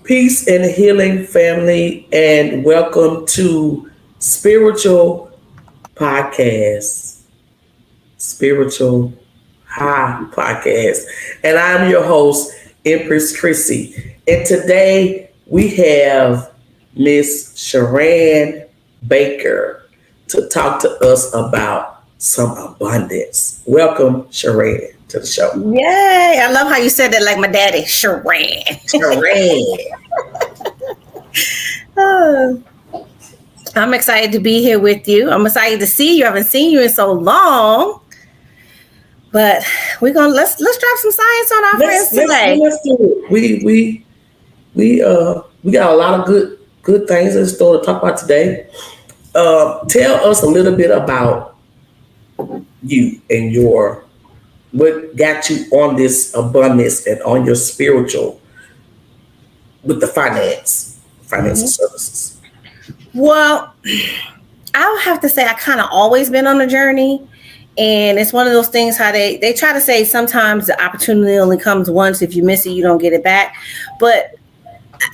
Peace and healing, family, and welcome to Spiritual Podcast, Spiritual High Podcast. And I'm your host, Empress Chrissy. And today we have Miss Saran Baker to talk to us about some abundance. Welcome, Saran, to the show. Yay! I love how you said that like my daddy, Saran. I'm excited to be here with you. I'm excited to see you. I haven't seen you in so long. But let's drop some science on our friends today. Let's do it. We got a lot of good things in store to talk about today. Tell us a little bit about you and what got you on this abundance and on your spiritual with the financial services. Well, I would have to say I kind of always been on a journey. And it's one of those things how they try to say sometimes the opportunity only comes once. If you miss it, you don't get it back. But,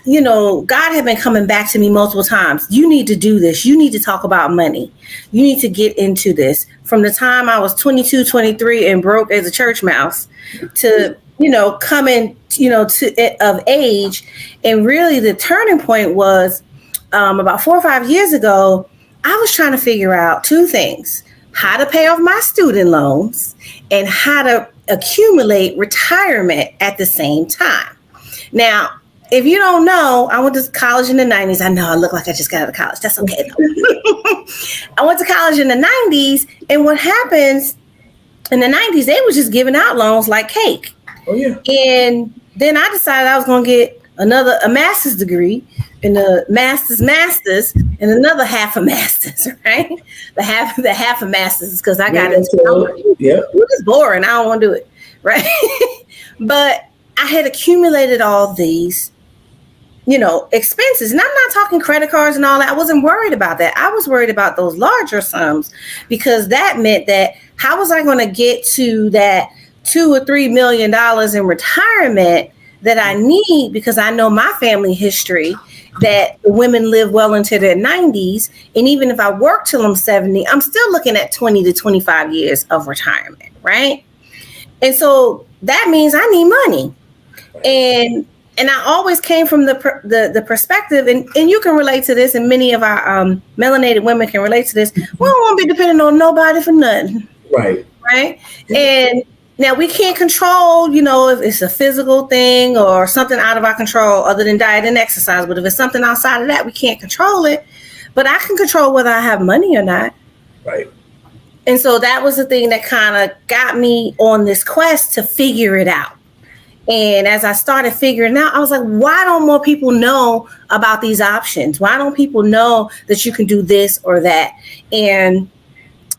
you know, God had been coming back to me multiple times. You need to do this. You need to talk about money. You need to get into this. From the time I was 22, 23 and broke as a church mouse to, coming, of age. And really the turning point was about 4 or 5 years ago, I was trying to figure out two things: how to pay off my student loans and how to accumulate retirement at the same time. Now, if you don't know, I went to college in the 90s. I know I look like I just got out of college. That's okay though. I went to college in the 90s, and what happens in the 90s, they were just giving out loans like cake. Oh yeah. And then I decided I was going to get a master's degree and a master's and another half a master's, right? The half a master's because I got into it's boring. I don't want to do it, right? But I had accumulated all these, expenses. And I'm not talking credit cards and all that. I wasn't worried about that. I was worried about those larger sums because that meant that how was I going to get to that $2 or $3 million in retirement that I need, because I know my family history that women live well into their 90s. And even if I work till I'm 70, I'm still looking at 20 to 25 years of retirement, right? And so that means I need money. And I always came from the perspective, and you can relate to this, and many of our melanated women can relate to this. We don't want to be dependent on nobody for nothing. Right. And now we can't control, if it's a physical thing or something out of our control other than diet and exercise. But if it's something outside of that, we can't control it. But I can control whether I have money or not. Right. And so that was the thing that kind of got me on this quest to figure it out. And as I started figuring out, I was like, why don't more people know about these options? Why don't people know that you can do this or that? And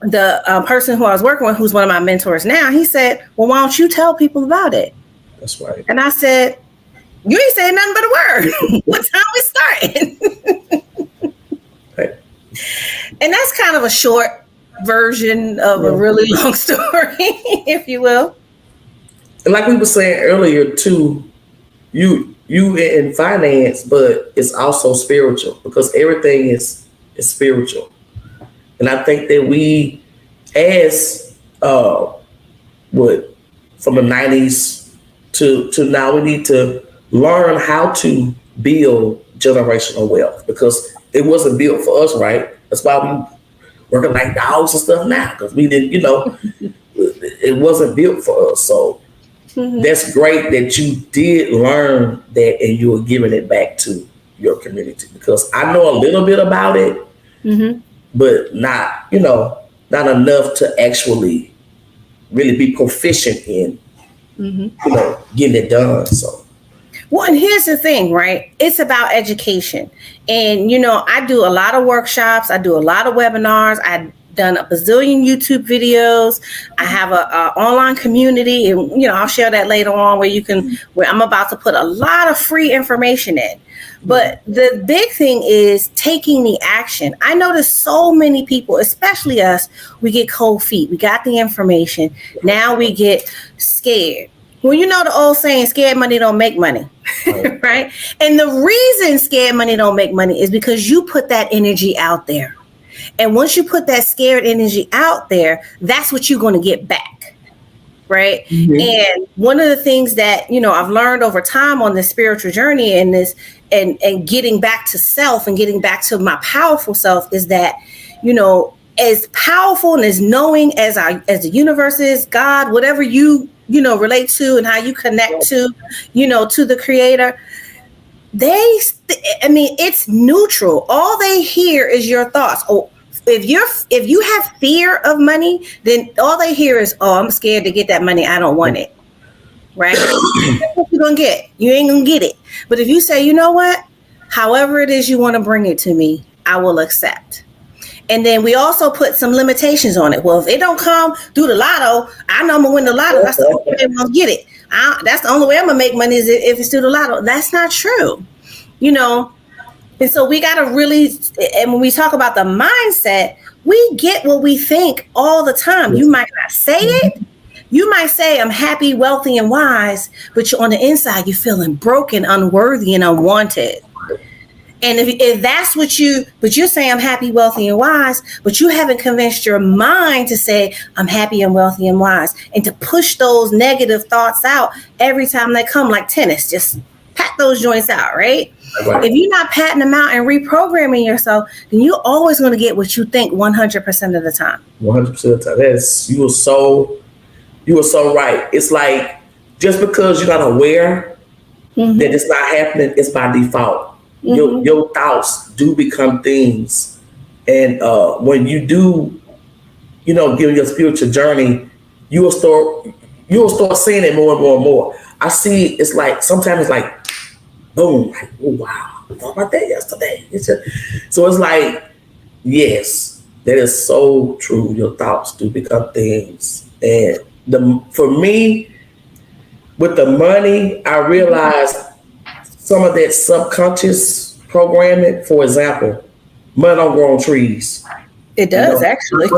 the person who I was working with, who's one of my mentors now, he said, well, why don't you tell people about it? That's right. And I said, you ain't saying nothing but a word. What time we starting? Right. And that's kind of a short version of a really long story, if you will. And like we were saying earlier too, you in finance, but it's also spiritual because everything is spiritual. And I think that we, as from the 90s to now, we need to learn how to build generational wealth because it wasn't built for us, right? That's why we working like dogs and stuff now because we didn't, it wasn't built for us. So that's great that you did learn that and you were giving it back to your community because I know a little bit about it. Mm-hmm. But not enough to actually really be proficient in, getting it done. So, well, and here's the thing, right? It's about education. And, I do a lot of workshops. I do a lot of webinars. I've done a bazillion YouTube videos. I have a online community and, I'll share that later on where I'm about to put a lot of free information in. But the big thing is taking the action. I notice so many people, especially us, we get cold feet. We got the information. Now we get scared. Well, the old saying, scared money don't make money. Right? And the reason scared money don't make money is because you put that energy out there. And once you put that scared energy out there, that's what you're going to get back. Right. Mm-hmm. And one of the things that, I've learned over time on this spiritual journey and this and getting back to self and getting back to my powerful self is that, as powerful and as knowing as the universe is, God, whatever you relate to and how you connect to, to the creator, it's neutral. All they hear is your thoughts. Oh, if you have fear of money, then all they hear is, oh, I'm scared to get that money. I don't want it. Right? That's what you're going to get. You ain't going to get it. But if you say, you know what, however it is you want to bring it to me, I will accept. And then we also put some limitations on it. Well, if it don't come through the lotto, I know I'm going to win the lotto. That's the only way I'm going to get it. That's the only way I'm going to make money is if it's through the lotto. That's not true. And so we got to really, and when we talk about the mindset, we get what we think all the time. You might not say it. You might say, I'm happy, wealthy, and wise, but you're on the inside, you're feeling broken, unworthy, and unwanted. And if that's what but you're saying I'm happy, wealthy, and wise, but you haven't convinced your mind to say I'm happy and wealthy and wise, and to push those negative thoughts out every time they come, like tennis, just pat those joints out, right? Right. If you're not patting them out and reprogramming yourself, then you're always going to get what you think 100% of the time. 100% of the time. You were so right. It's like just because you're not aware that it's not happening, it's by default. Mm-hmm. Your thoughts do become things, and when you do, give your spiritual journey, you will start seeing it more and more and more. I see it's like sometimes it's like boom, like, oh, wow, I thought about that yesterday. So it's like, yes, that is so true. Your thoughts do become things. And for me, with the money, I realized some of that subconscious programming. For example, money don't grow on trees. It does, actually.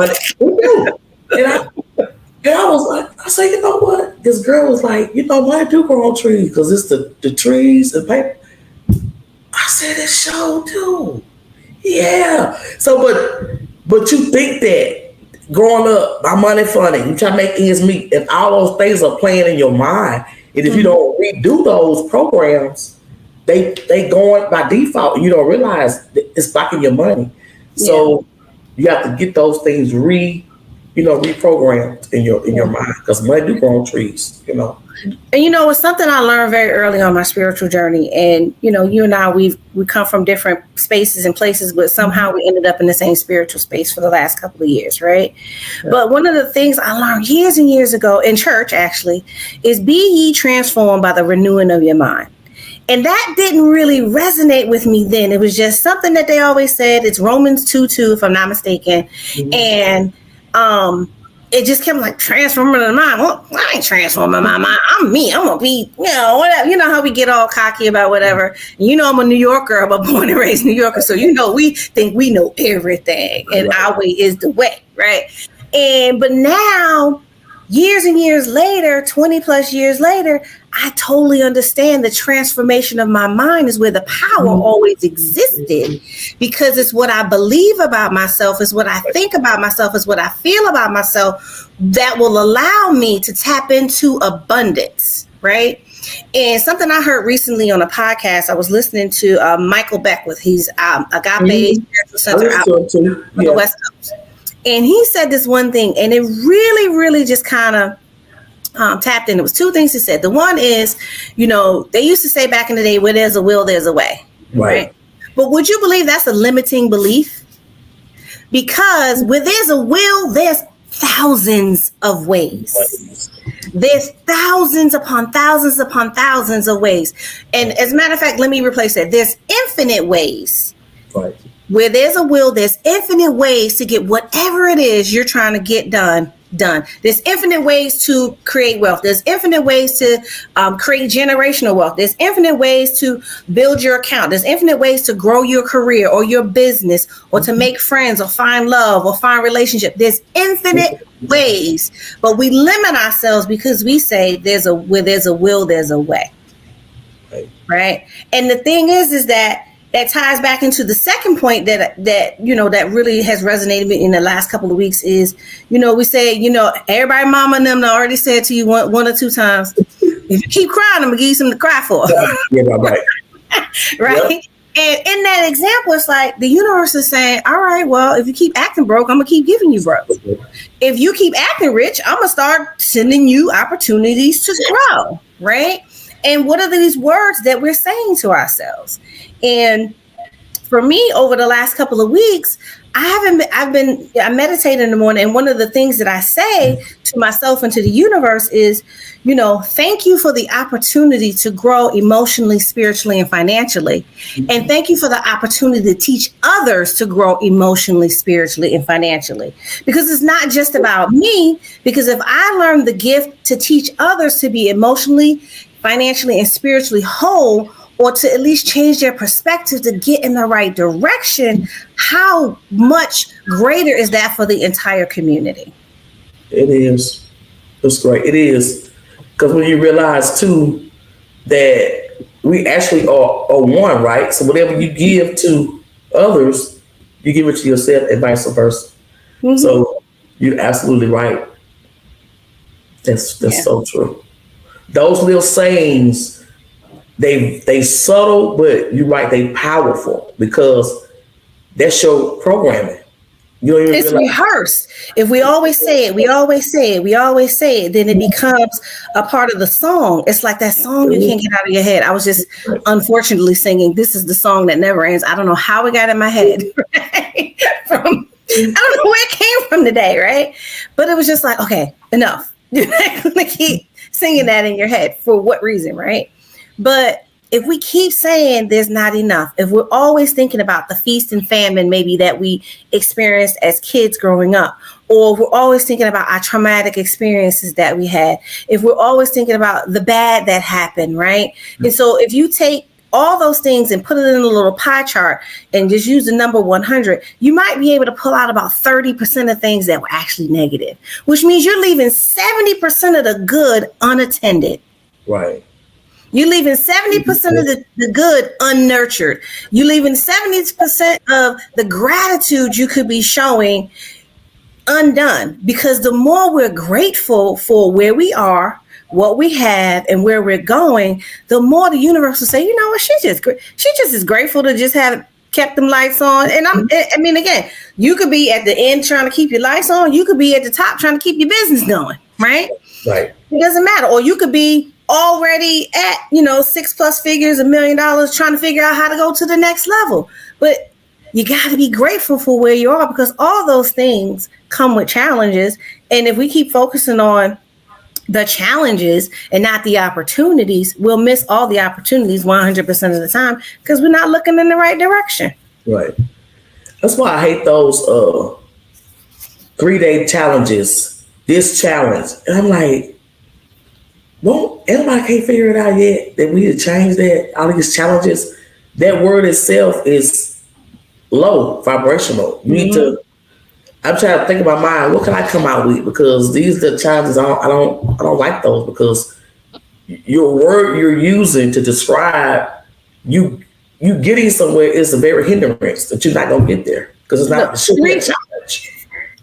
And I was like, I said, you know what? This girl was like, money do grow on trees because it's the trees and paper. I said, it sure do. Yeah. So, but you think that growing up, my money funny, you try to make ends meet, and all those things are playing in your mind. And if you don't redo those programs, they going by default, and you don't realize that it's blocking your money. So you have to get those things reprogrammed in your mind, because money do grow on trees, And it's something I learned very early on my spiritual journey. And you and I, we come from different spaces and places, but somehow we ended up in the same spiritual space for the last couple of years, right? Yeah. But one of the things I learned years and years ago in church, actually, is be ye transformed by the renewing of your mind. And that didn't really resonate with me then. It was just something that they always said. It's Romans 2:2, if I'm not mistaken. Mm-hmm. And it just kept like transforming the mind. Well, I ain't transforming my mind. I'm me. I'm gonna be, whatever. You know how we get all cocky about whatever. And I'm a New Yorker. I'm born and raised New Yorker. So we think we know everything, and our way is the way, right? But now, years and years later, 20 plus years later, I totally understand the transformation of my mind is where the power always existed, because it's what I believe about myself, is what I think about myself, is what I feel about myself that will allow me to tap into abundance, right? And something I heard recently on a podcast, I was listening to Michael Beckwith. He's Agape Spiritual Center out on the West Coast. And he said this one thing, and it really, really just kind of tapped in. It was two things he said. The one is, they used to say back in the day, where there's a will, there's a way. Right. But would you believe that's a limiting belief? Because where there's a will, there's thousands of ways. There's thousands upon thousands upon thousands of ways. And as a matter of fact, let me replace that. There's infinite ways. Right. Where there's a will, there's infinite ways to get whatever it is you're trying to get done. There's infinite ways to create wealth. There's infinite ways to create generational wealth. There's infinite ways to build your account. There's infinite ways to grow your career or your business, or to make friends or find love or find relationship. There's infinite ways, but we limit ourselves because we say where there's a will, there's a way. Right. And the thing is that ties back into the second point that really has resonated in the last couple of weeks is, we say, everybody mama and them already said to you one or two times, if you keep crying, I'm gonna give you something to cry for. Yeah, right. Right. Yep. And in that example, it's like the universe is saying, all right, well, if you keep acting broke, I'm gonna keep giving you broke. If you keep acting rich, I'm gonna start sending you opportunities to grow. Right. And what are these words that we're saying to ourselves? And for me, over the last couple of weeks, I meditate in the morning. And one of the things that I say to myself and to the universe is, thank you for the opportunity to grow emotionally, spiritually, and financially. And thank you for the opportunity to teach others to grow emotionally, spiritually, and financially. Because it's not just about me, because if I learn the gift to teach others to be emotionally, financially, and spiritually whole, or to at least change their perspective to get in the right direction, how much greater is that for the entire community? It is. It's great. It is. Because when you realize, too, that we actually are one, right? So whatever you give to others, you give it to yourself and vice versa. Mm-hmm. So you're absolutely right. That's so true. Those little sayings, they subtle, but you're right, they powerful because that's your programming. It's rehearsed. If we always say it, then it becomes a part of the song. It's like that song you can't get out of your head. I was just unfortunately singing "This Is the Song That Never Ends." I don't know how it got in my head. Right? I don't know where it came from today, right? But it was just like, okay, enough. You're not going to keep singing that in your head. For what reason, right? But if we keep saying there's not enough, if we're always thinking about the feast and famine maybe that we experienced as kids growing up, or we're always thinking about our traumatic experiences that we had, if we're always thinking about the bad that happened, right? Mm-hmm. And so if you take all those things and put it in a little pie chart and just use the number 100, you might be able to pull out about 30% of things that were actually negative, which means you're leaving 70% of the good unattended. Right. You're leaving 70% of the good unnurtured. You're leaving 70% of the gratitude you could be showing undone. Because the more we're grateful for where we are, what we have, and where we're going, the more the universe will say, you know what, she just is grateful to just have kept them lights on. And again, you could be at the end trying to keep your lights on. You could be at the top trying to keep your business going, right? Right. It doesn't matter. Or you could be already at 6+ figures, $1 million, trying to figure out how to go to the next level. But you got to be grateful for where you are, because all those things come with challenges. And if we keep focusing on the challenges and not the opportunities, we'll miss all the opportunities 100% of the time because we're not looking in the right direction. Right. That's why I hate those 3-day challenges. This challenge, and I'm like, well, everybody can't figure it out yet that we need to change that. All these challenges, that word itself is low vibrational. You need to. I'm trying to think in my mind, what can I come out with? Because these are the challenges. I don't like those, because your word you're using to describe you getting somewhere is a very hindrance that you're not gonna get there, because it's not a challenge.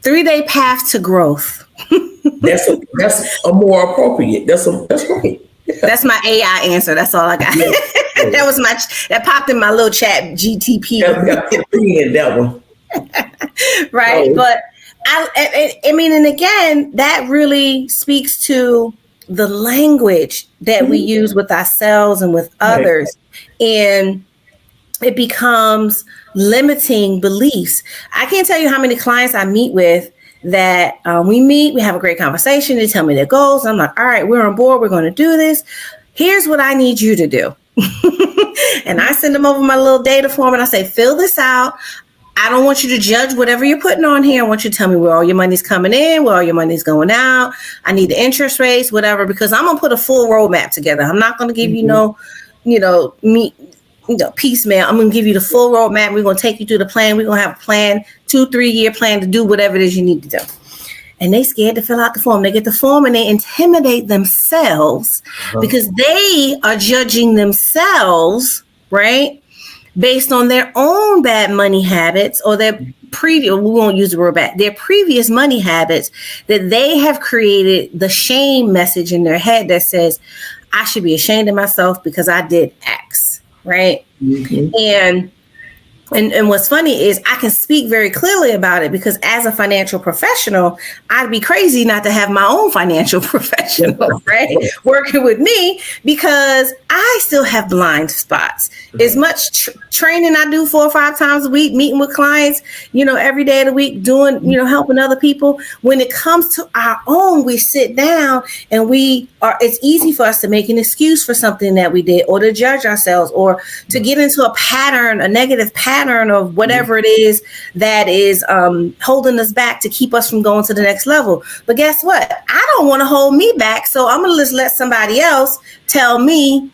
3-day path to growth. That's a more appropriate. That's right. Yeah. That's my AI answer. That's all I got. Yeah. That popped in my little chat GTP. That one. Right. Oh. But I mean, and again, that really speaks to the language that we use with ourselves and with others. Right. And it becomes limiting beliefs. I can't tell you how many clients I meet with that we have a great conversation. They tell me their goals. I'm like, all right, we're on board. We're going to do this. Here's what I need you to do. And I send them over my little data form and I say, fill this out. I don't want you to judge whatever you're putting on here. I want you to tell me where all your money's coming in, where all your money's going out. I need the interest rates, whatever, because I'm going to put a full roadmap together. I'm not going to give piecemeal. I'm going to give you the full roadmap. We're going to take you through the plan. We're going to have a plan, 2-3 year plan to do whatever it is you need to do. and they scared to fill out the form. They get the form and they intimidate themselves because they are judging themselves, right? Based on their own bad money habits or their previous, we won't use the word bad, their previous money habits that they have created the shame message in their head that says, I should be ashamed of myself because I did X, right? Mm-hmm. And what's funny is I can speak very clearly about it because as a financial professional, I'd be crazy not to have my own financial professional, right? Working with me because I still have blind spots. As much training I do 4 or 5 times a week, meeting with clients, every day of the week, doing, helping other people. When it comes to our own, we sit down and it's easy for us to make an excuse for something that we did or to judge ourselves or to get into a pattern, a negative pattern of whatever it is that is holding us back to keep us from going to the next level. But guess what? I don't want to hold me back. So I'm going to just let somebody else tell me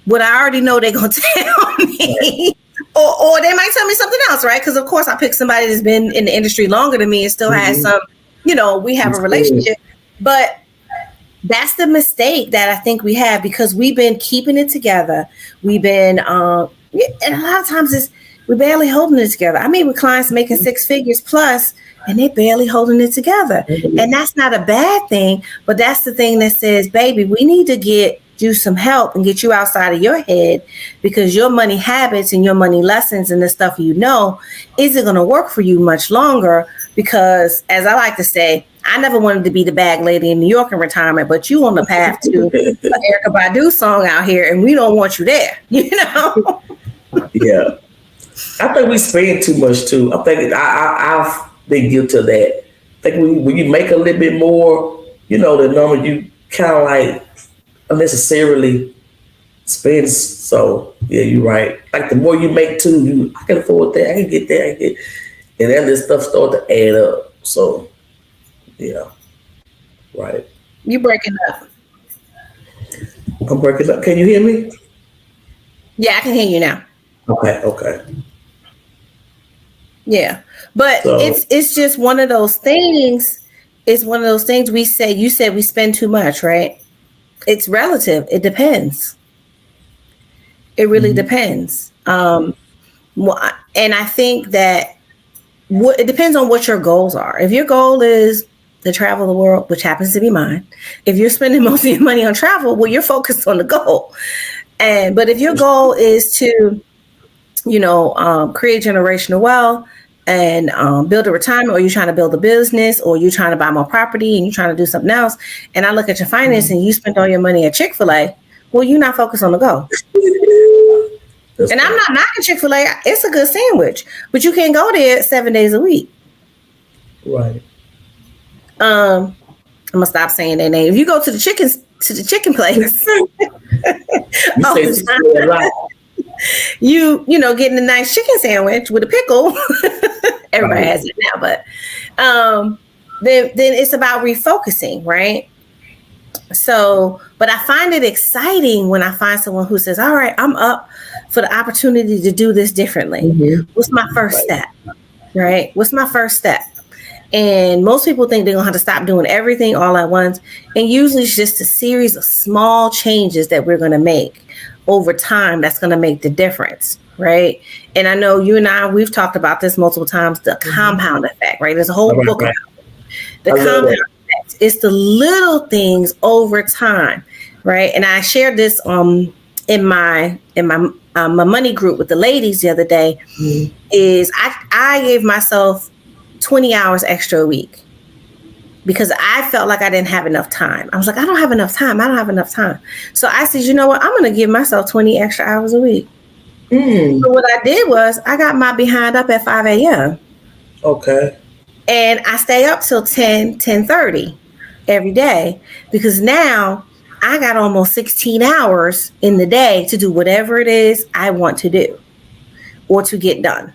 what I already know they're going to tell me. Or they might tell me something else, right? Because, of course, I picked somebody that's been in the industry longer than me and still has some, we have a relationship. But that's the mistake that I think we have because we've been keeping it together. We've been, and a lot of times we're barely holding it together. I mean, with clients making 6 figures plus, and they're barely holding it together. And that's not a bad thing, but that's the thing that says, baby, we need to get you some help and get you outside of your head because your money habits and your money lessons and the stuff isn't going to work for you much longer because, as I like to say, I never wanted to be the bag lady in New York in retirement, but you on the path to an Erykah Badu song out here, and we don't want you there, Yeah. I think we spend too much too. I think I've been guilty of that. I think when you make a little bit more, the number you kind of like unnecessarily spend. So yeah, you're right. Like the more you make too, I can afford that. I can get that. And then this stuff start to add up. So yeah, right. You breaking up? I'm breaking up. Can you hear me? Yeah, I can hear you now. Okay. Yeah, but it's just one of those things. It's one of those things you said we spend too much, right? It's relative. It depends. It really depends. And I think that it depends on what your goals are. If your goal is to travel the world, which happens to be mine, if you're spending most of your money on travel, well, you're focused on the goal. But if your goal is to create generational wealth and build a retirement, or you're trying to build a business, or you're trying to buy more property and you're trying to do something else, and I look at your finances and you spent all your money at Chick-fil-A, well, you're not focused on the goal. And I'm not knocking Chick-fil-A. It's a good sandwich, but you can't go there 7 days a week. Right. I'm gonna stop saying their name. If you go to the chicken place, you getting a nice chicken sandwich with a pickle. Everybody has it now, but then it's about refocusing, right? So, but I find it exciting when I find someone who says, all right, I'm up for the opportunity to do this differently. What's my first step? Right? What's my first step? And most people think they're going to have to stop doing everything all at once. And usually it's just a series of small changes that we're going to make over time that's going to make the difference, right? And I know you and I, we've talked about this multiple times, the compound effect, right? There's a whole book about it. The compound effect. It's the little things over time, right? And I shared this in my money group with the ladies the other day, is I gave myself 20 hours extra a week because I felt like I didn't have enough time. I was like, I don't have enough time. So I said, you know what? I'm going to give myself 20 extra hours a week. So what I did was I got my behind up at 5 a.m. Okay. And I stay up till 10:30 every day because now I got almost 16 hours in the day to do whatever it is I want to do or to get done.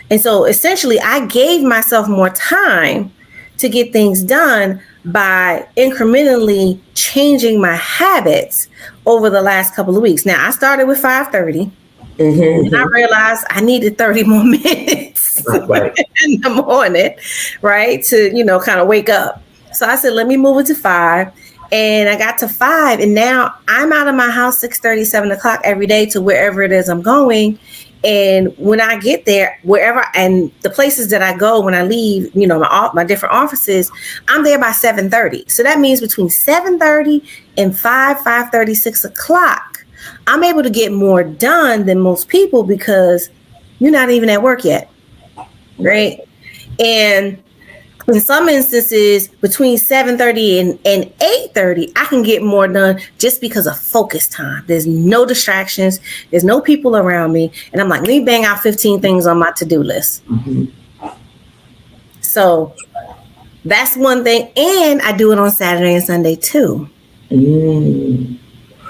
And so essentially I gave myself more time to get things done by incrementally changing my habits over the last couple of weeks. Now I started with 5:30 and I realized I needed 30 more minutes in the morning, right? To, kind of wake up. So I said, let me move it to 5. And I got to 5, and now I'm out of my house 6:30, 7 o'clock every day to wherever it is I'm going. And when I get there, wherever, and the places that I go when I leave, my different offices, I'm there by 7:30. So that means between 7:30 and 5:30, 6 o'clock, I'm able to get more done than most people because you're not even at work yet, right? And in some instances, between 7:30 and 8:30, I can get more done just because of focus time. There's no distractions. There's no people around me. And I'm like, let me bang out 15 things on my to-do list. Mm-hmm. So that's one thing. And I do it on Saturday and Sunday too. Mm.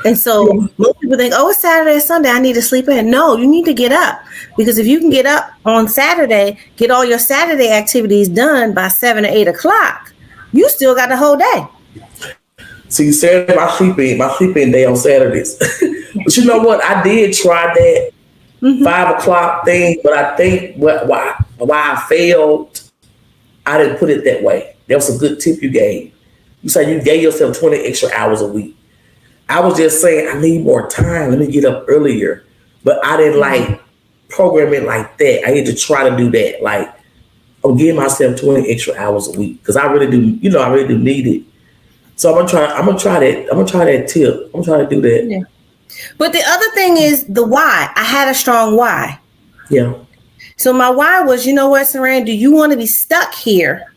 And so most people think, oh, it's Saturday and Sunday, I need to sleep in. No, you need to get up. Because if you can get up on Saturday, get all your Saturday activities done by 7 or 8 o'clock, you still got the whole day. So you said my sleeping day on Saturdays. But you know what? I did try that 5 o'clock thing, but I think why I failed, I didn't put it that way. That was a good tip you gave. You said you gave yourself 20 extra hours a week. I was just saying, I need more time. Let me get up earlier. But I didn't program it like that. I need to try to do that. Like, I'm giving myself 20 extra hours a week because I really do, I really do need it. So I'm gonna try that. I'm gonna try that tip. I'm gonna try to do that. Yeah. But the other thing is the why. I had a strong why. Yeah. So my why was, you know what, Saran, do you want to be stuck here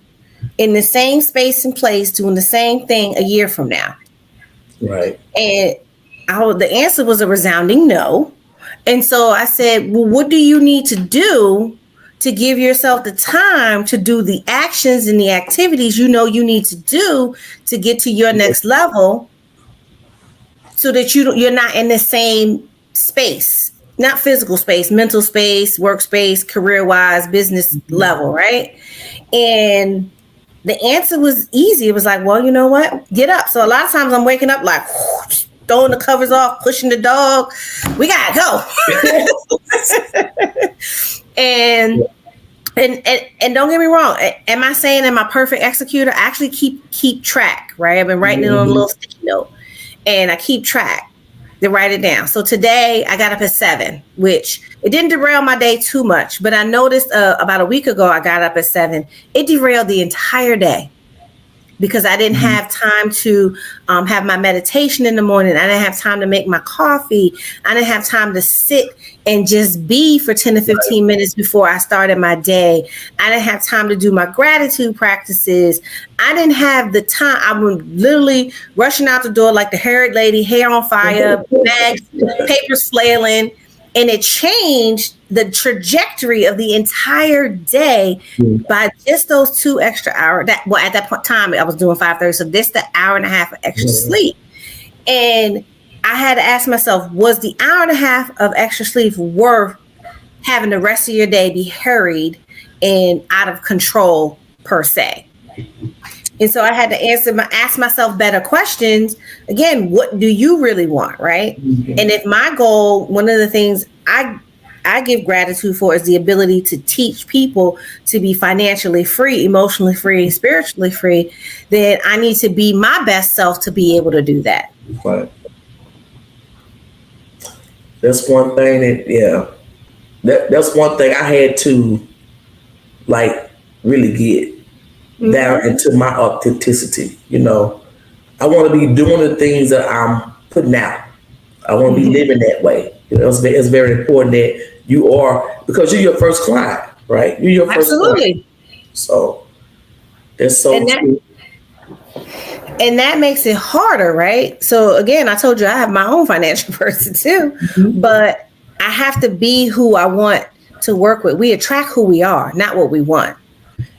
in the same space and place doing the same thing a year from now? Right. And the answer was a resounding no. And so I said, well, what do you need to do to give yourself the time to do the actions and the activities you need to do to get to your next level so that you're not in the same space, not physical space, mental space, workspace, career-wise, business level, right? And the answer was easy. It was like, well, you know what? Get up. So a lot of times I'm waking up like throwing the covers off, pushing the dog. We gotta go. and don't get me wrong. Am I saying I'm a perfect executor? I actually keep track, right? I've been writing it on a little sticky note, and I keep track to write it down. So today I got up at 7, which it didn't derail my day too much, but I noticed about a week ago I got up at 7. It derailed the entire day because I didn't have time to have my meditation in the morning. I didn't have time to make my coffee. I didn't have time to sit and just be for 10 to 15 minutes before I started my day. I didn't have time to do my gratitude practices. I didn't have the time. I was literally rushing out the door like the haired lady, hair on fire, bags, papers flailing. And it changed the trajectory of the entire day by just those 2 extra hours. At that time, I was doing 5:30. So this the hour and a half of extra sleep. And I had to ask myself, was the hour and a half of extra sleep worth having the rest of your day be hurried and out of control per se? And so I had to ask myself better questions. Again, what do you really want, right? Mm-hmm. And if my goal, one of the things I give gratitude for is the ability to teach people to be financially free, emotionally free, spiritually free, then I need to be my best self to be able to do that. Right. That's one thing that's one thing I had to really get down into my authenticity. I want to be doing the things that I'm putting out. I want to be living that way. It's very important that you are, because you're your first client, right? You're your first client. So that's so true. And that makes it harder, right? So again, I told you I have my own financial person too, but I have to be who I want to work with. We attract who we are, not what we want.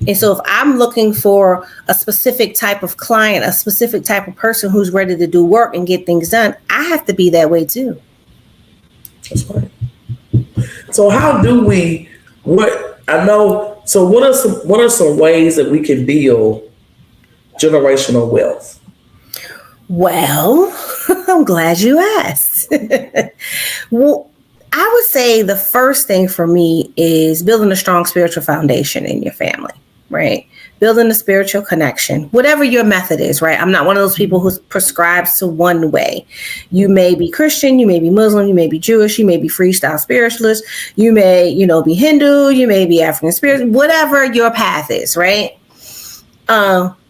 And so if I'm looking for a specific type of client, a specific type of person who's ready to do work and get things done, I have to be that way too. That's right. So how do we, what are some ways that we can build generational wealth? Well, I'm glad you asked. Well, I would say the first thing for me is building a strong spiritual foundation in your family, right? building a spiritual connection, whatever your method is, right? I'm not one of those people who prescribes to one way. You may be Christian, you may be Muslim, you may be Jewish, you may be freestyle spiritualist, you may, be Hindu, you may be African spirit, whatever your path is, right?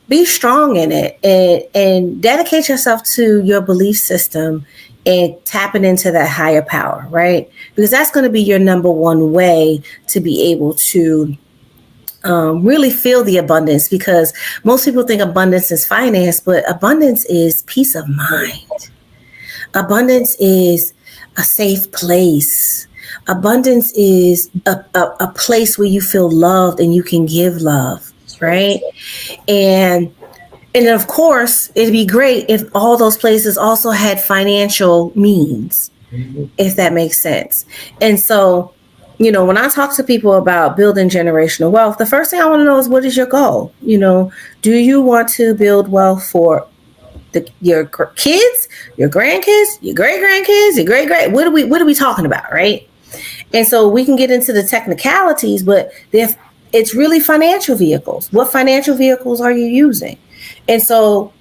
Be strong in it and dedicate yourself to your belief system and tapping into that higher power, right? Because that's going to be your number one way to be able to really feel the abundance, because most people think abundance is finance, but abundance is peace of mind. Abundance is a safe place. Abundance is a place where you feel loved and you can give love, right? And of course, it'd be great if all those places also had financial means, if that makes sense. And so, when I talk to people about building generational wealth, the first thing I want to know is, what is your goal? Do you want to build wealth for your kids, your grandkids, your great-grandkids, your great-great? What are we talking about, right? And so we can get into the technicalities, but it's really financial vehicles. What financial vehicles are you using? And so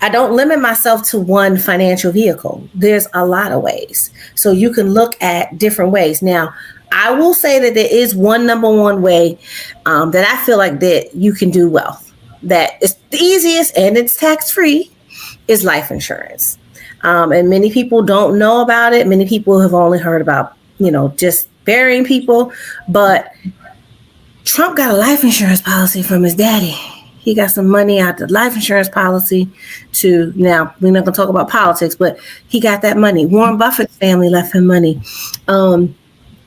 I don't limit myself to one financial vehicle. There's a lot of ways. So you can look at different ways. Now, I will say that there is one number one way that I feel like that you can do wealth, that is the easiest and it's tax-free, is life insurance. And many people don't know about it. Many people have only heard about, just burying people. But Trump got a life insurance policy from his daddy. He got some money out the life insurance policy now we're not going to talk about politics, but he got that money. Warren Buffett's family left him money.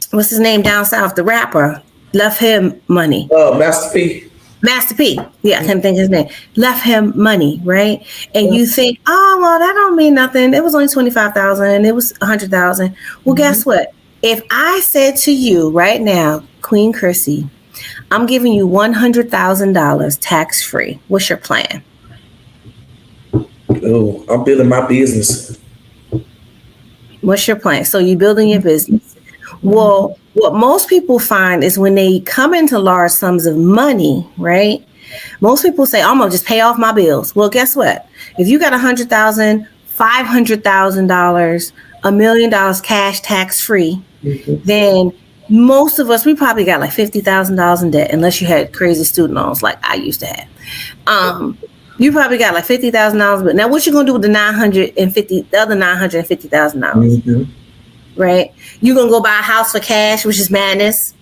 What's his name down south? The rapper left him money. Master P. Master P. Yeah, I can't think of his name. Left him money, right? And you think, oh, well, that don't mean nothing. It was only $25,000. It was $100,000. Well, guess what? If I said to you right now, Queen Chrissy, I'm giving you $100,000 tax-free, what's your plan? Oh, I'm building my business. What's your plan? So you're building your business. Well, what most people find is when they come into large sums of money, right? Most people say, I'm going to just pay off my bills. Well, guess what? If you got $100,000, $500,000, $1 million cash tax-free, then most of us, we probably got like $50,000 in debt, unless you had crazy student loans like I used to have. You probably got like $50,000, but now what you gonna do with the other $950,000? Right? You're gonna go buy a house for cash, which is madness,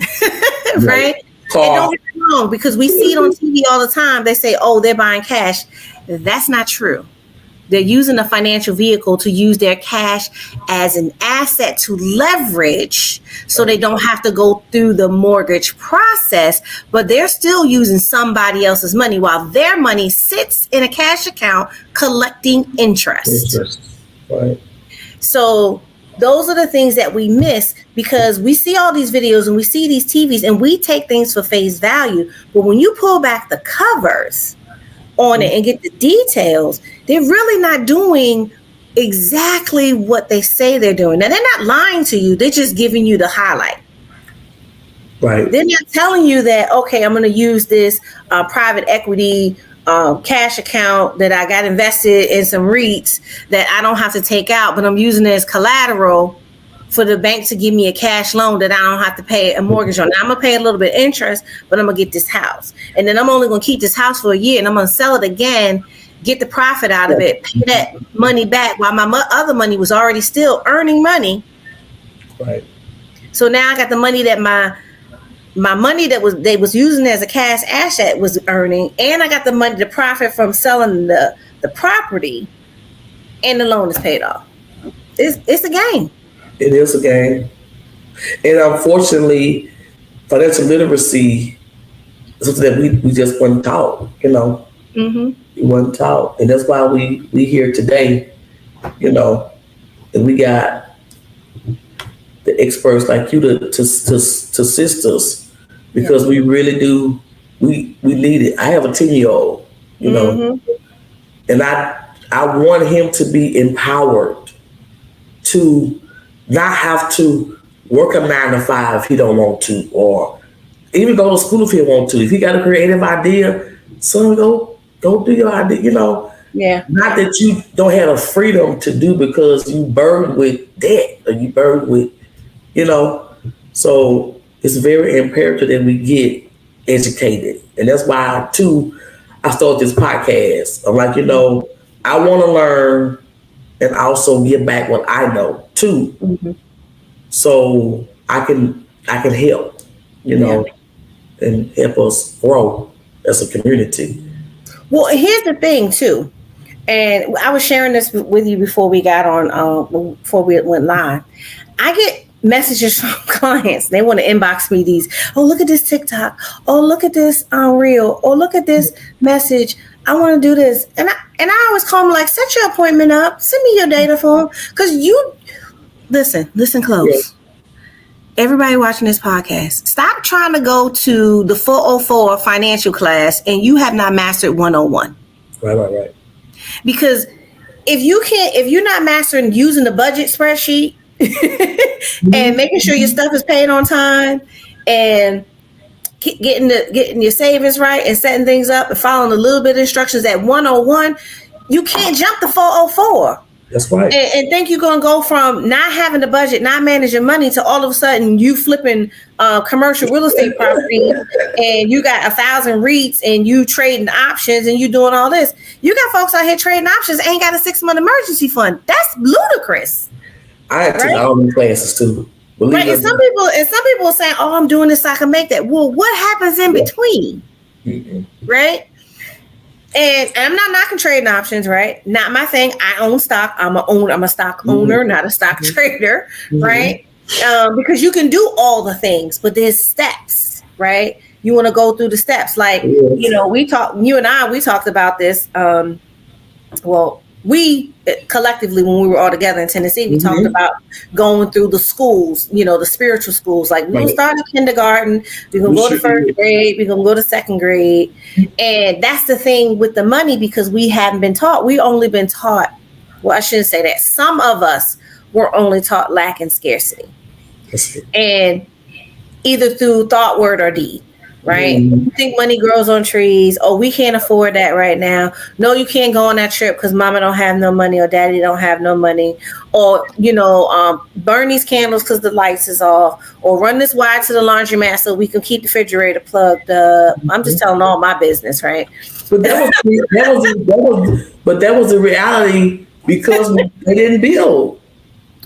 right? And don't get me wrong, because we see it on TV all the time. They say, "Oh, they're buying cash." That's not true. They're using a financial vehicle to use their cash as an asset to leverage, so they don't have to go through the mortgage process, but they're still using somebody else's money while their money sits in a cash account collecting interest. Right. So those are the things that we miss, because we see all these videos and we see these TVs and we take things for face value. But when you pull back the covers on it and get the details, they're really not doing exactly what they say they're doing. Now, they're not lying to you. They're just giving you the highlight. Right. They're not telling you that, okay, I'm going to use this private equity cash account that I got invested in some REITs that I don't have to take out, but I'm using it as collateral for the bank to give me a cash loan that I don't have to pay a mortgage on. Now, I'm going to pay a little bit of interest, but I'm going to get this house. And then I'm only going to keep this house for a year, and I'm going to sell it again, get the profit out of it, pay that money back while my other money was already still earning money. Right. So now I got the money that my money that they was using as a cash asset was earning, and I got the money, the profit from selling the property, and the loan is paid off. It's a game. It is a game. And unfortunately, financial literacy is something that we just weren't taught, We weren't taught. And that's why we here today, and we got the experts like you to assist us, because we really do, we need it. I have a 10-year-old, and I want him to be empowered to not have to work a 9 to 5 if he don't want to, or even go to school if he want to. If he got a creative idea, son, go do your idea. Yeah. Not that you don't have the freedom to do because you burdened with debt or you burdened with, you know. So it's very imperative that we get educated, and that's why too I started this podcast. I'm like, I want to learn and also give back what I know too, so I can help, and help us grow as a community. Well, here's the thing too, and I was sharing this with you before we got on, before we went live. I get messages from clients. They want to inbox me these. Oh, look at this TikTok. Oh, look at this reel. Oh, look at this message. I want to do this, and I always call them like, set your appointment up. Send me your data form, because you listen close. Yes. Everybody watching this podcast, stop trying to go to the 404 financial class and you have not mastered 101. Right. Because if you're not mastering using the budget spreadsheet and making sure your stuff is paid on time and getting your savings right and setting things up and following a little bit of instructions at 101, you can't jump to 404. That's right. And think you're going to go from not having the budget, not managing money, to all of a sudden you flipping commercial real estate property and you got 1,000 REITs and you trading options and you doing all this. You got folks out here trading options, ain't got a 6-month emergency fund. That's ludicrous. I had to all these classes too. Right. And some people are saying, "Oh, I'm doing this so I can make that." Well, what happens in between? Right? And I'm not knocking trading options, right? Not my thing. I own stock. I'm a stock owner, not a stock trader, right? Because you can do all the things, but there's steps, right? You want to go through the steps. Like, you and I talked about this. We collectively, when we were all together in Tennessee, we talked about going through the schools, the spiritual schools. Like, we're going to start in kindergarten, we're going to go to first grade, we're going to go to second grade. And that's the thing with the money, because we haven't been taught. We only been taught, well, I shouldn't say that. Some of us were only taught lack and scarcity. And either through thought, word, or deed. Right? You think money grows on trees. Oh, we can't afford that right now. No, you can't go on that trip because mama don't have no money or daddy don't have no money. Or, burn these candles because the lights is off. Or run this wire to the laundromat so we can keep the refrigerator plugged up. I'm just telling all my business, right? But that was the reality, because they didn't build.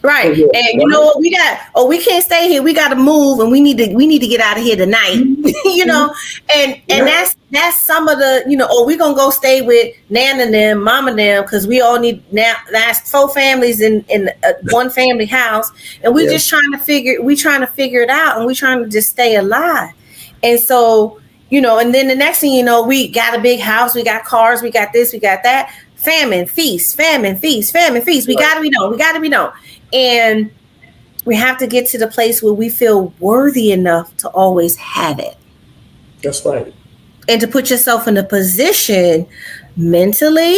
Right. And you know what we got? Oh, we can't stay here. We got to move, and we need to get out of here tonight. And that's some of the, we're going to go stay with Nana and them, Mama and them, because we all need now. That's 4 families in one family house, and we're just trying to figure it out, and we're trying to just stay alive. And so, and then the next thing you know, we got a big house, we got cars, we got this, we got that. Famine, feast, famine, feast, famine, feast. We got to be known. And we have to get to the place where we feel worthy enough to always have it. That's right. And to put yourself in a position mentally,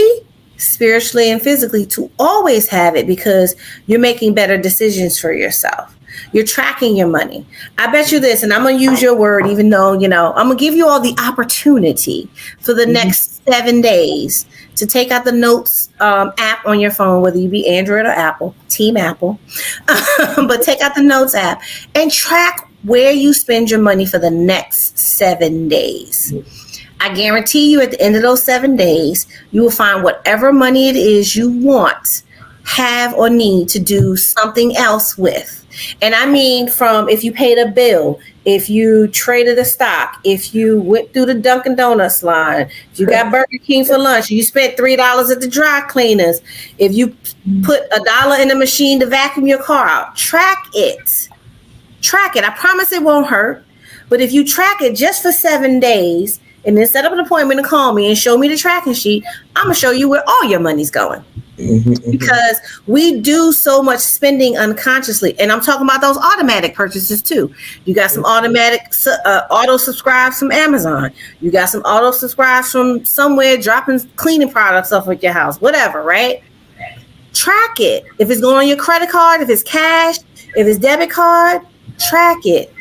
spiritually, and physically to always have it, because you're making better decisions for yourself. You're tracking your money. I bet you this, and I'm going to use your word, even though, I'm going to give you all the opportunity for the next 7 days to take out the Notes app on your phone, whether you be Android or Apple, Team Apple, but take out the Notes app and track where you spend your money for the next 7 days. I guarantee you at the end of those 7 days, you will find whatever money it is you want, have, or need to do something else with. And I mean, from if you paid a bill, if you traded a stock, if you went through the Dunkin' Donuts line, if you got Burger King for lunch, you spent $3 at the dry cleaners, if you put $1 in the machine to vacuum your car out, track it. I promise it won't hurt. But if you track it just for 7 days and then set up an appointment and call me and show me the tracking sheet, I'm going to show you where all your money's going. Because we do so much spending unconsciously, and I'm talking about those automatic purchases too. You got some automatic auto subscribes from Amazon. You got some auto subscribes from somewhere dropping cleaning products off at your house, whatever, right? Track it. If it's going on your credit card, if it's cash, if it's debit card, track it.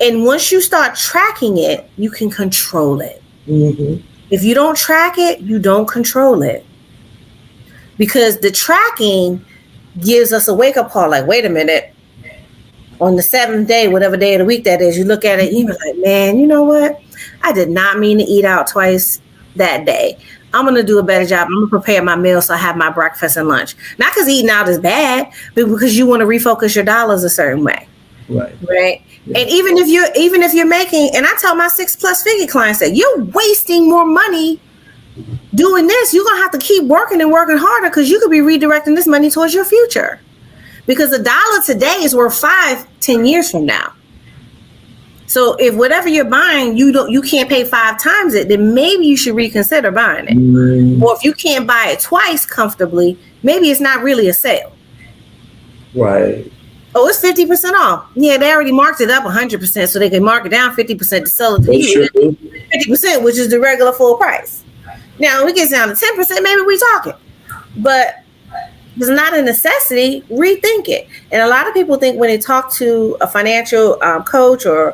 And once you start tracking it, you can control it. If you don't track it, you don't control it. Because the tracking gives us a wake-up call, like, wait a minute, on the 7th day, whatever day of the week that is, you look at it, you're like, man, you know what? I did not mean to eat out twice that day. I'm going to do a better job. I'm going to prepare my meal so I have my breakfast and lunch. Not because eating out is bad, but because you want to refocus your dollars a certain way. Right. Yeah. And even if you're making, and I tell my 6+ figure clients that you're wasting more money doing this, you're going to have to keep working and working harder, because you could be redirecting this money towards your future. Because $1 today is worth 5-10 years from now. So if whatever you're buying, you can't pay 5 times it, then maybe you should reconsider buying it. Or if you can't buy it twice comfortably, maybe it's not really a sale. Right. Oh, it's 50% off. Yeah, they already marked it up 100%, so they can mark it down 50% to sell it to you. 50%, which is the regular full price. Now, when we get down to 10%, maybe we talking. But it's not a necessity. Rethink it. And a lot of people think when they talk to a financial coach or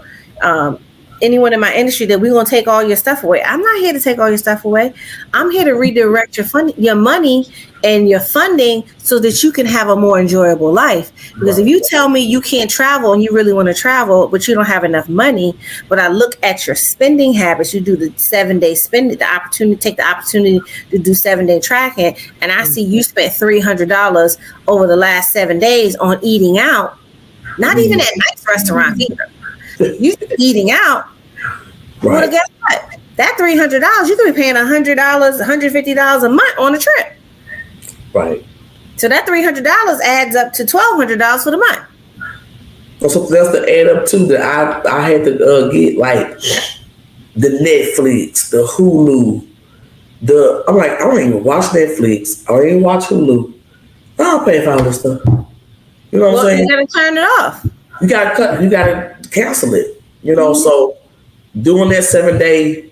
anyone in my industry that we're going to take all your stuff away. I'm not here to take all your stuff away. I'm here to redirect your money and your funding so that you can have a more enjoyable life. Because if you tell me you can't travel and you really want to travel, but you don't have enough money, but I look at your spending habits, you do the 7-day spending, take the opportunity to do 7-day tracking, and I see you spent $300 over the last 7 days on eating out, not even at nice restaurants either. You eating out. Right. Well, guess what? That $300, you could be paying $100, $150 a month on a trip. Right. So that $300 adds up to $1,200 for the month. So that's the add up too. That I had to get like the Netflix, the Hulu, I'm like, I don't even watch Netflix. I don't even watch Hulu. I don't pay for all this stuff. You know what I'm saying? You gotta turn it off. You gotta cancel it. You know, so doing that 7-day,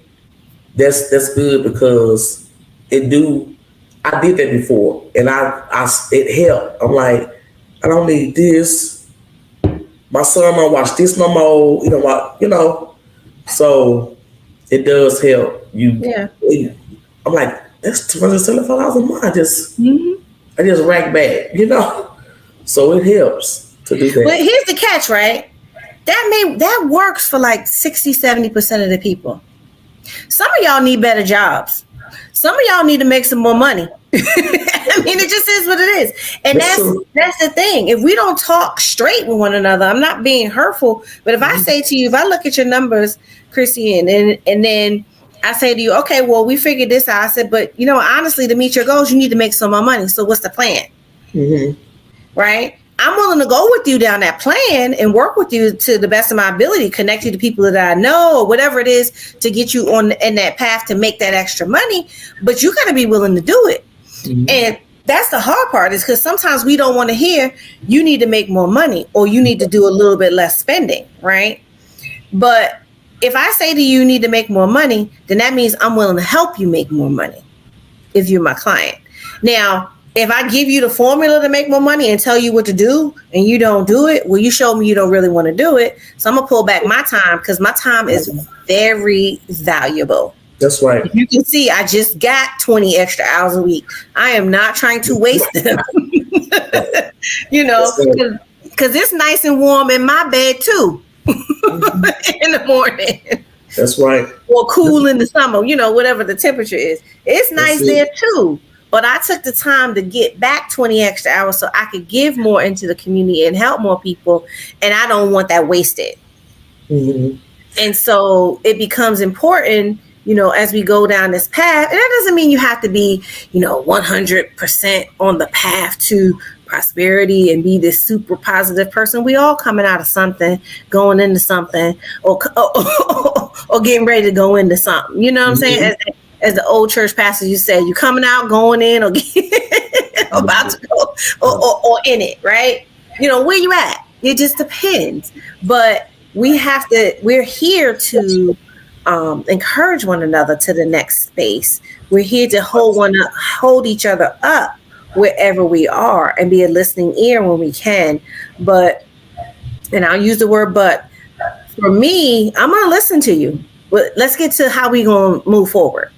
that's good, because I did that before, and it helped. I'm like, I don't need this. My son don't watch this no more. You know, so it does help you. Yeah. I'm like, that's $275 a month. I just rack back, you know. So it helps to do that. But here's the catch, right? That works for like 60-70% of the people. Some of y'all need better jobs. Some of y'all need to make some more money. I mean, it just is what it is. And that's the thing. If we don't talk straight with one another, I'm not being hurtful, but if I say to you, if I look at your numbers, Chrissy, and then I say to you, okay, well, we figured this out. I said, but honestly, to meet your goals, you need to make some more money. So what's the plan? Mm-hmm. Right? I'm willing to go with you down that plan and work with you to the best of my ability, connect you to people that I know or whatever it is to get you in that path to make that extra money. But you got to be willing to do it. Mm-hmm. And that's the hard part, is because sometimes we don't want to hear you need to make more money or you need to do a little bit less spending. Right. But if I say to you, you need to make more money, then that means I'm willing to help you make more money if you're my client. Now, if I give you the formula to make more money and tell you what to do and you don't do it, well, you show me you don't really want to do it. So I'm going to pull back my time, because my time is very valuable. That's right. If you can see, I just got 20 extra hours a week. I am not trying to waste them, because it's nice and warm in my bed too in the morning. That's right. Or cool in the summer, whatever the temperature is. It's nice there too. But I took the time to get back 20 extra hours so I could give more into the community and help more people. And I don't want that wasted. Mm-hmm. And so it becomes important, as we go down this path. And that doesn't mean you have to be, 100% on the path to prosperity and be this super positive person. We all coming out of something, going into something, or getting ready to go into something. You know what I'm saying? As the old church pastor, you say, you coming out, going in, or about to go, or in it, right? Where you at? It just depends. But we're here to encourage one another to the next space. We're here to hold each other up wherever we are and be a listening ear when we can. And I'll use the word but, for me, I'm going to listen to you. But let's get to how we going to move forward.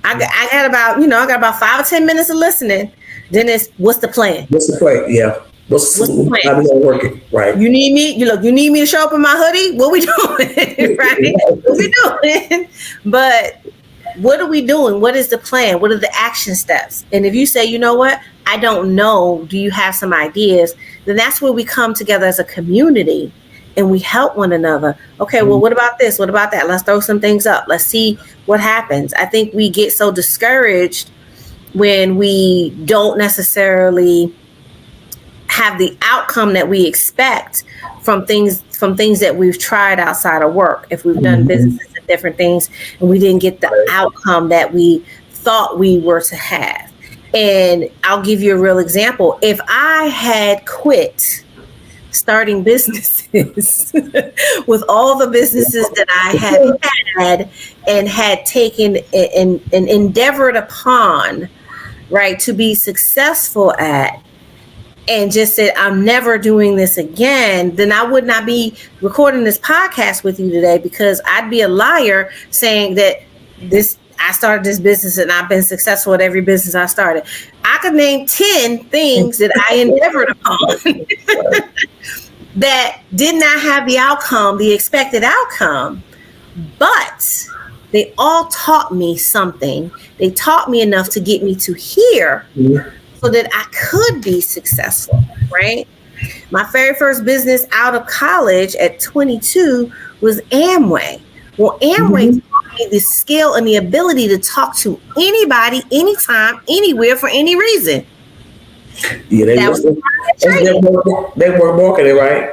I got about, I got about 5 or 10 minutes of listening. Then it's, what's the plan? What's the plan? Yeah. What's the plan? How we gonna work it? Right. You need me. You need me to show up in my hoodie. What we doing? Right? What we doing? But what are we doing? What is the plan? What are the action steps? And if you say, you know what, I don't know, do you have some ideas? Then that's where we come together as a community and we help one another. Okay, well, what about this? What about that? Let's throw some things up. Let's see what happens. I think we get so discouraged when we don't necessarily have the outcome that we expect from things that we've tried outside of work. If we've done businesses and different things and we didn't get the outcome that we thought we were to have. And I'll give you a real example. If I had quit starting businesses with all the businesses that I had and had taken and endeavored upon, right, to be successful at, and just said, I'm never doing this again, then I would not be recording this podcast with you today, because I'd be a liar saying that I started this business and I've been successful at every business I started. I could name 10 things that I endeavored upon that did not have the expected outcome, but they all taught me something. They taught me enough to get me to here so that I could be successful, right? My very first business out of college at 22 was Amway. Well, Amway taught me the skill and the ability to talk to anybody, anytime, anywhere, for any reason. Yeah, they were marketing, right?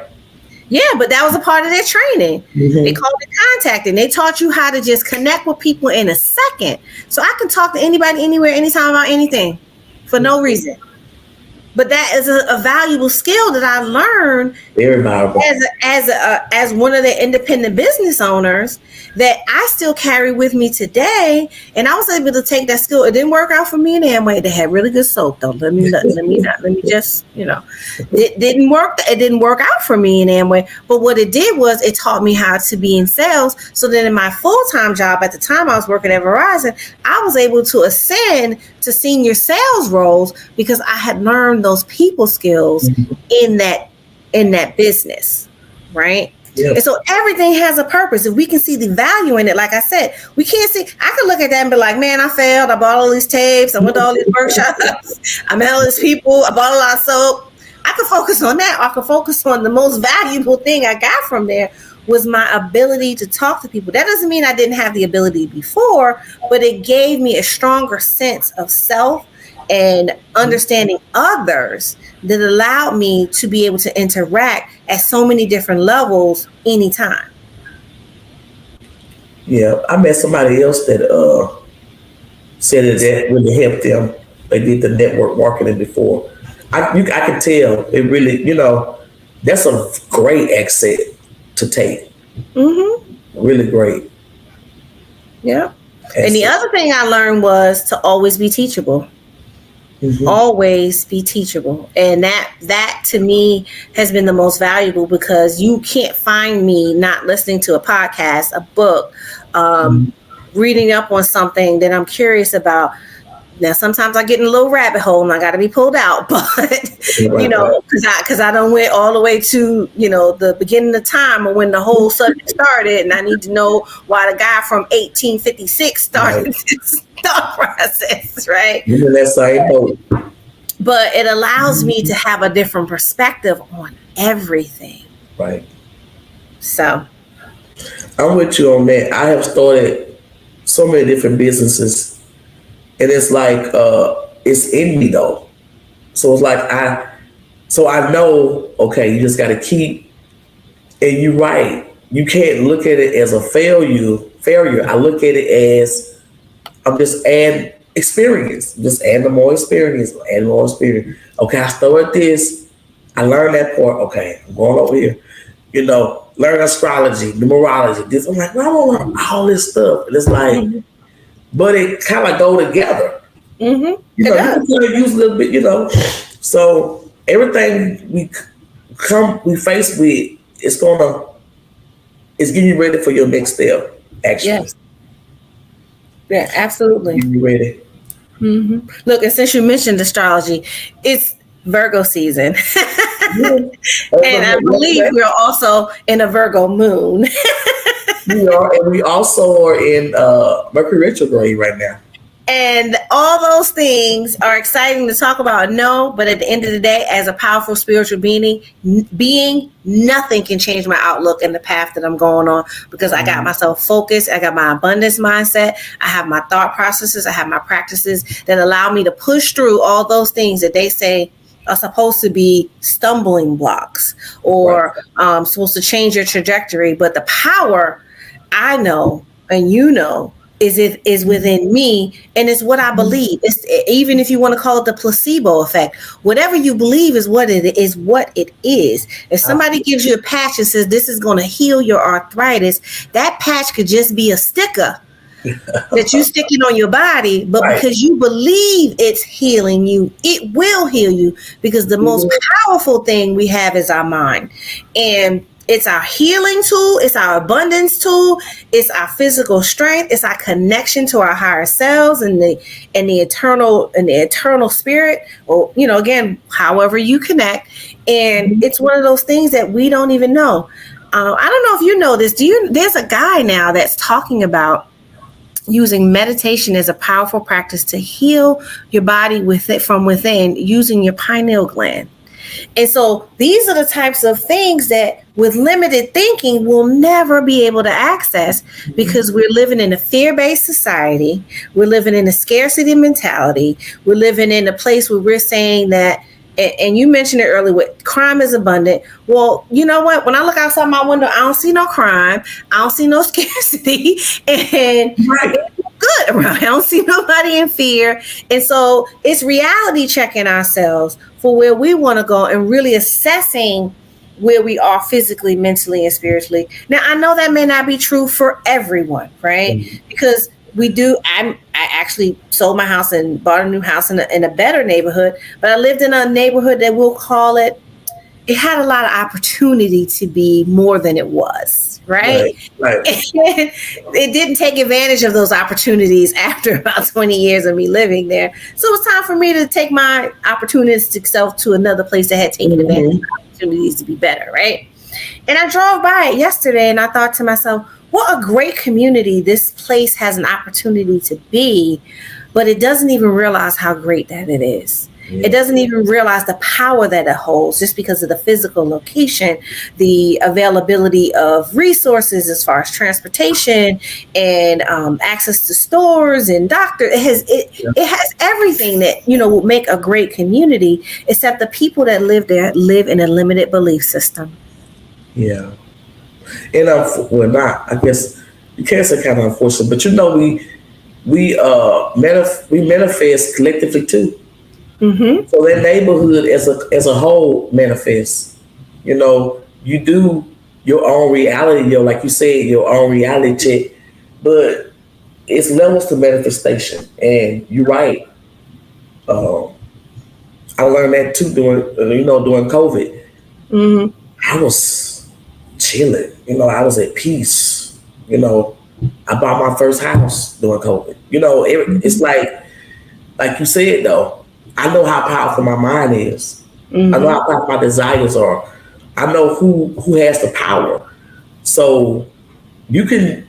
Yeah, but that was a part of their training. They called it contacting. They taught you how to just connect with people in a second. So I can talk to anybody, anywhere, anytime about anything for no reason. But that is a valuable skill that I learned very valuable as one of the independent business owners that I still carry with me today. And I was able to take that skill. It didn't work out for me in Amway. They had really good soap, though. Let me just, it didn't work. It didn't work out for me in Amway. But what it did was it taught me how to be in sales. So then in my full-time job at the time I was working at Verizon, I was able to ascend to senior sales roles because I had learned those people skills in that business, right? Yep. And so everything has a purpose. If we can see the value in it, like I said, we can't see. I could look at that and be like, man, I failed. I bought all these tapes. I went to all these workshops. I met all these people. I bought a lot of soap. I could focus on that. Or I could focus on the most valuable thing I got from there was my ability to talk to people. That doesn't mean I didn't have the ability before, but it gave me a stronger sense of self and understanding others that allowed me to be able to interact at so many different levels anytime. Yeah, I met somebody else that said that really helped them. They did the network marketing before. I can tell it really, that's a great asset to take. Really great. Yeah. And the other thing I learned was to always be teachable. Always be teachable. And that to me has been the most valuable, because you can't find me not listening to a podcast, a book, reading up on something that I'm curious about. Now, sometimes I get in a little rabbit hole and I got to be pulled out, but because I don't went all the way to, the beginning of time or when the whole subject started, and I need to know why the guy from 1856 started this thought process, right? That's but it allows me to have a different perspective on everything. Right. So I'm with you on that. I have started so many different businesses. And it's like, it's in me though. So it's like, I know, okay, you just got to keep, and you're right. You can't look at it as a failure. I look at it as, I'm just adding experience, more experience. Okay, I started this. I learned that part. Okay, I'm going over here. Learn astrology, numerology. This, I'm like, well, I don't learn all this stuff. And it's like, but it kind of go together. You can kind of use a little bit, So everything we face with, it's getting you ready for your next step, actually. Yes. Yeah, absolutely. You ready? Mm-hmm. Look, and since you mentioned astrology, it's Virgo season. And I believe we're also in a Virgo moon. We are, and we also are in Mercury retrograde right now. And all those things are exciting to talk about. No, but at the end of the day, as a powerful spiritual being, nothing can change my outlook and the path that I'm going on, because I got myself focused. I got my abundance mindset. I have my thought processes. I have my practices that allow me to push through all those things that they say are supposed to be stumbling blocks or supposed to change your trajectory. But the power, I know, and you know, is within me, and it's what I believe. It's, even if you want to call it the placebo effect, whatever you believe is what it is. What it is. If somebody gives you a patch and says this is going to heal your arthritis, that patch could just be a sticker that you sticking on your body, but because you believe it's healing you, it will heal you, because the most powerful thing we have is our mind. And it's our healing tool. It's our abundance tool. It's our physical strength. It's our connection to our higher selves and the eternal spirit. Or, you know, again, however you connect. And it's one of those things that we don't even know. I don't know if you know this. There's a guy now that's talking about using meditation as a powerful practice to heal your body from within, using your pineal gland. And so these are the types of things that with limited thinking we'll never be able to access, because we're living in a fear-based society. We're living in a scarcity mentality. We're living in a place where we're saying that, and you mentioned it earlier, with crime is abundant. Well, you know what? When I look outside my window, I don't see no crime. I don't see no scarcity. And good around. I don't see nobody in fear. And so it's reality checking ourselves for where we want to go and really assessing where we are physically, mentally, and spiritually. Now, I know that may not be true for everyone, right? Because I actually sold my house and bought a new house in a better neighborhood, but I lived in a neighborhood that we'll call it had a lot of opportunity to be more than it was, right? It didn't take advantage of those opportunities after about 20 years of me living there. So it was time for me to take my opportunistic self to another place that had taken advantage of opportunities to be better, right? And I drove by it yesterday and I thought to myself, what a great community this place has an opportunity to be, but it doesn't even realize how great that it is. It doesn't even realize the power that it holds just because of the physical location, the availability of resources as far as transportation and access to stores and doctors. It has everything that, you know, will make a great community, except the people that live there live in a limited belief system. Yeah. And I guess you can't say kind of unfortunate, but you know, we manifest collectively too. Mm-hmm. So that neighborhood as a whole manifests. You know, you do your own reality, like you said, your own reality check, but it's levels to manifestation. And you're right. I learned that too during COVID. Mm-hmm. I was chilling. You know, I was at peace. You know, I bought my first house during COVID. You know, it's like you said though. I know how powerful my mind is. I know how powerful my desires are. I know who has the power. So you can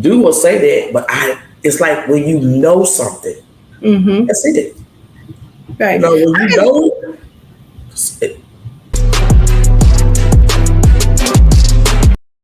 do or say that, but it's like when you know something, that's it. Right. You know, when you know,